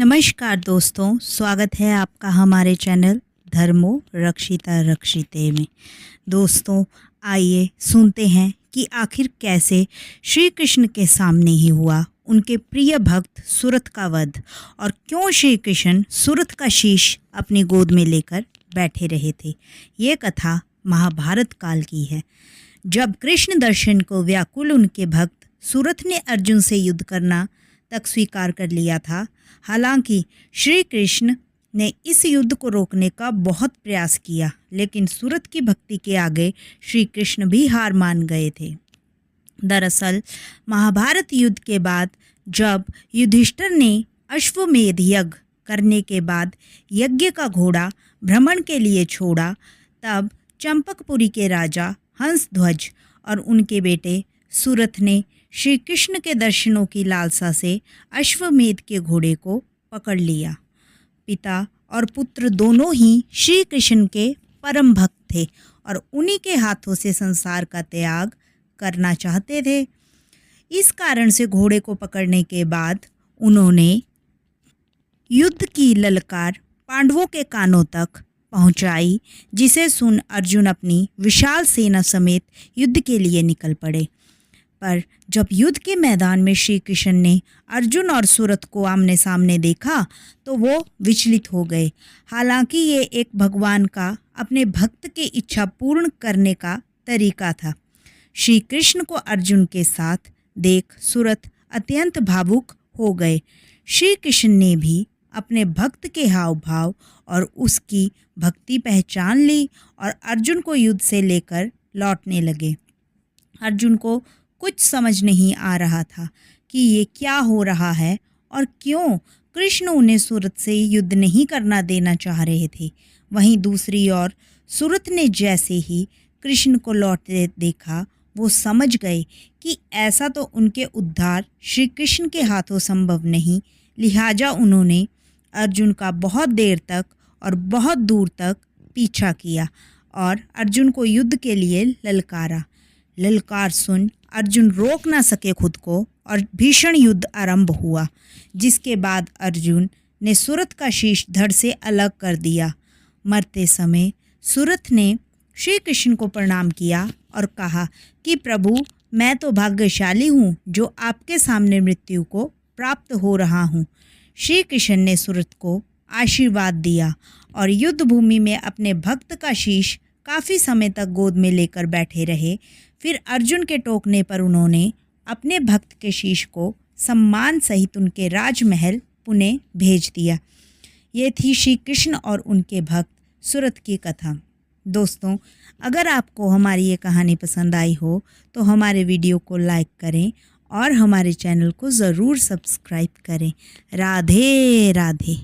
नमस्कार दोस्तों, स्वागत है आपका हमारे चैनल धर्मो रक्षिता रक्षिते में। दोस्तों, आइए सुनते हैं कि आखिर कैसे श्री कृष्ण के सामने ही हुआ उनके प्रिय भक्त सुरथ का वध, और क्यों श्री कृष्ण सुरथ का शीश अपनी गोद में लेकर बैठे रहे थे। ये कथा महाभारत काल की है, जब कृष्ण दर्शन को व्याकुल उनके भक्त सुरथ ने अर्जुन से युद्ध करना तक स्वीकार कर लिया था। हालांकि श्री कृष्ण ने इस युद्ध को रोकने का बहुत प्रयास किया, लेकिन सुरथ की भक्ति के आगे श्री कृष्ण भी हार मान गए थे। दरअसल महाभारत युद्ध के बाद जब युधिष्ठिर ने अश्वमेध यज्ञ करने के बाद यज्ञ का घोड़ा भ्रमण के लिए छोड़ा, तब चंपकपुरी के राजा हंसध्वज और उनके बेटे सुरथ ने श्री कृष्ण के दर्शनों की लालसा से अश्वमेध के घोड़े को पकड़ लिया। पिता और पुत्र दोनों ही श्री कृष्ण के परम भक्त थे और उन्हीं के हाथों से संसार का त्याग करना चाहते थे। इस कारण से घोड़े को पकड़ने के बाद उन्होंने युद्ध की ललकार पांडवों के कानों तक पहुंचाई, जिसे सुन अर्जुन अपनी विशाल सेना समेत युद्ध के लिए निकल पड़े। पर जब युद्ध के मैदान में श्री कृष्ण ने अर्जुन और सुरथ को आमने सामने देखा तो वो विचलित हो गए। हालांकि ये एक भगवान का अपने भक्त की इच्छा पूर्ण करने का तरीका था। श्री कृष्ण को अर्जुन के साथ देख सुरथ अत्यंत भावुक हो गए। श्री कृष्ण ने भी अपने भक्त के हाव भाव और उसकी भक्ति पहचान ली और अर्जुन को युद्ध से लेकर लौटने लगे। अर्जुन को कुछ समझ नहीं आ रहा था कि ये क्या हो रहा है और क्यों कृष्ण उन्हें सुरथ से युद्ध नहीं करना देना चाह रहे थे। वहीं दूसरी ओर सुरथ ने जैसे ही कृष्ण को लौटते देखा, वो समझ गए कि ऐसा तो उनके उद्धार श्री कृष्ण के हाथों संभव नहीं। लिहाजा उन्होंने अर्जुन का बहुत देर तक और बहुत दूर तक पीछा किया और अर्जुन को युद्ध के लिए ललकारा। ललकार सुन अर्जुन रोक ना सके खुद को और भीषण युद्ध आरंभ हुआ, जिसके बाद अर्जुन ने सुरथ का शीश धड़ से अलग कर दिया। मरते समय सुरथ ने श्री कृष्ण को प्रणाम किया और कहा कि प्रभु, मैं तो भाग्यशाली हूँ जो आपके सामने मृत्यु को प्राप्त हो रहा हूँ। श्री कृष्ण ने सुरथ को आशीर्वाद दिया और युद्ध भूमि में अपने भक्त का शीश काफ़ी समय तक गोद में लेकर बैठे रहे। फिर अर्जुन के टोकने पर उन्होंने अपने भक्त के शीश को सम्मान सहित उनके राजमहल पुणे भेज दिया। ये थी श्री कृष्ण और उनके भक्त सुरथ की कथा। दोस्तों, अगर आपको हमारी ये कहानी पसंद आई हो तो हमारे वीडियो को लाइक करें और हमारे चैनल को ज़रूर सब्सक्राइब करें। राधे राधे।